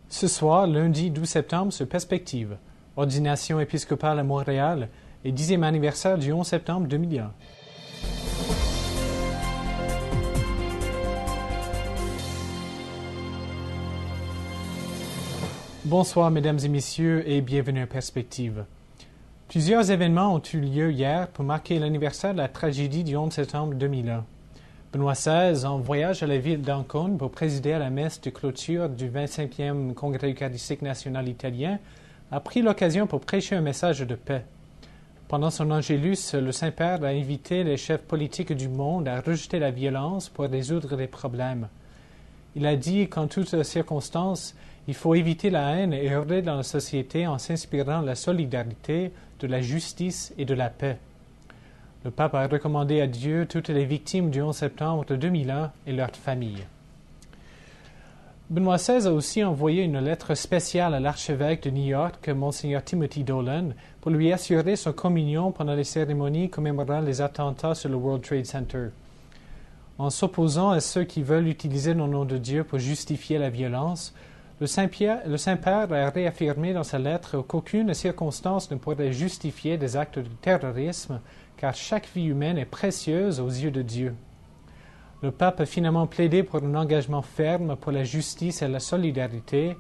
Ce soir, lundi 12 septembre, sur Perspective, ordination épiscopale à Montréal et 10e anniversaire du 11 septembre 2001. Bonsoir, mesdames et messieurs, et bienvenue à Perspective. Plusieurs événements ont eu lieu hier pour marquer l'anniversaire de la tragédie du 11 septembre 2001. Benoît XVI, en voyage à la ville d'Ancône pour présider à la messe de clôture du 25e Congrès eucharistique national italien, a pris l'occasion pour prêcher un message de paix. Pendant son Angélus, le Saint-Père a invité les chefs politiques du monde à rejeter la violence pour résoudre les problèmes. Il a dit qu'en toutes circonstances, il faut éviter la haine et œuvrer dans la société en s'inspirant de la solidarité, de la justice et de la paix. Le pape a recommandé à Dieu toutes les victimes du 11 septembre 2001 et leurs familles. Benoît XVI a aussi envoyé une lettre spéciale à l'archevêque de New York, Monseigneur Timothy Dolan, pour lui assurer sa communion pendant les cérémonies commémorant les attentats sur le World Trade Center. En s'opposant à ceux qui veulent utiliser le nom de Dieu pour justifier la violence, le Saint-Père a réaffirmé dans sa lettre qu'aucune circonstance ne pourrait justifier des actes de terrorisme, car chaque vie humaine est précieuse aux yeux de Dieu. Le pape a finalement plaidé pour un engagement ferme pour la justice et la solidarité,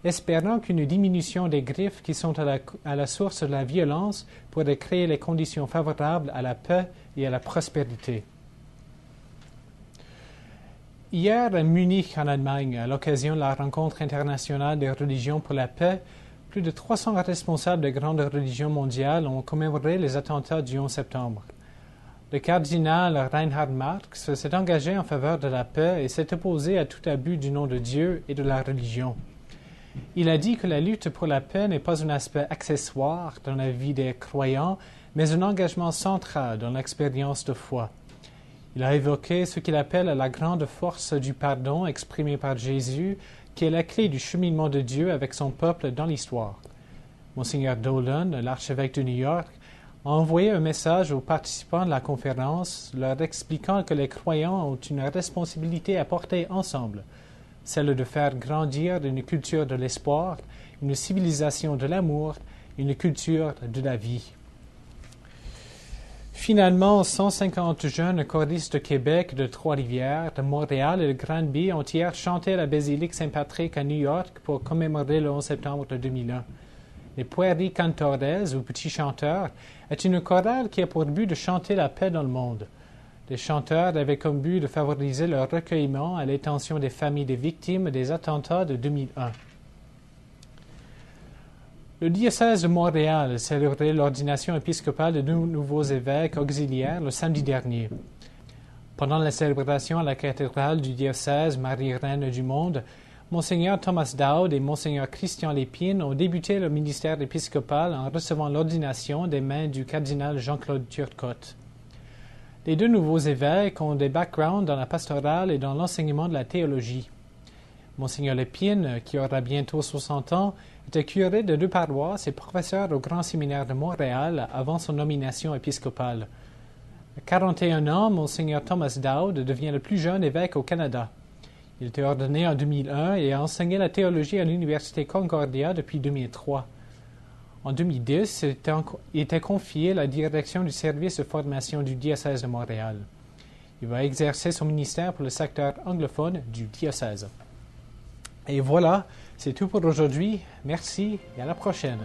espérant qu'une diminution des griffes qui sont à la source de la violence pourrait créer les conditions favorables à la paix et à la prospérité. Hier, à Munich, en Allemagne, à l'occasion de la rencontre internationale des religions pour la paix, plus de 300 responsables de grandes religions mondiales ont commémoré les attentats du 11 septembre. Le cardinal Reinhard Marx s'est engagé en faveur de la paix et s'est opposé à tout abus du nom de Dieu et de la religion. Il a dit que la lutte pour la paix n'est pas un aspect accessoire dans la vie des croyants, mais un engagement central dans l'expérience de foi. Il a évoqué ce qu'il appelle la grande force du pardon exprimée par Jésus, qui est la clé du cheminement de Dieu avec son peuple dans l'histoire. Monseigneur Dolan, l'archevêque de New York, a envoyé un message aux participants de la conférence, leur expliquant que les croyants ont une responsabilité à porter ensemble, celle de faire grandir une culture de l'espoir, une civilisation de l'amour, une culture de la vie. Finalement, 150 jeunes choristes de Québec, de Trois-Rivières, de Montréal et de Granby ont hier chanté à la basilique Saint-Patrick à New York pour commémorer le 11 septembre 2001. Les Pueri Cantores, ou Petits Chanteurs, est une chorale qui a pour but de chanter la paix dans le monde. Les chanteurs avaient comme but de favoriser le recueillement à l'intention des familles des victimes des attentats de 2001. Le diocèse de Montréal a célébré l'ordination épiscopale de deux nouveaux évêques auxiliaires le samedi dernier. Pendant la célébration à la cathédrale du diocèse Marie-Reine du Monde, Monseigneur Thomas Dowd et Monseigneur Christian Lépine ont débuté le ministère épiscopal en recevant l'ordination des mains du cardinal Jean-Claude Turcotte. Les deux nouveaux évêques ont des backgrounds dans la pastorale et dans l'enseignement de la théologie. Monseigneur Lépine, qui aura bientôt 60 ans, était curé de deux paroisses et professeur au Grand Séminaire de Montréal avant son nomination épiscopale. À 41 ans, Monseigneur Thomas Dowd devient le plus jeune évêque au Canada. Il était ordonné en 2001 et a enseigné la théologie à l'Université Concordia depuis 2003. En 2010, il était confié à la direction du service de formation du diocèse de Montréal. Il va exercer son ministère pour le secteur anglophone du diocèse. Et voilà, c'est tout pour aujourd'hui. Merci et à la prochaine.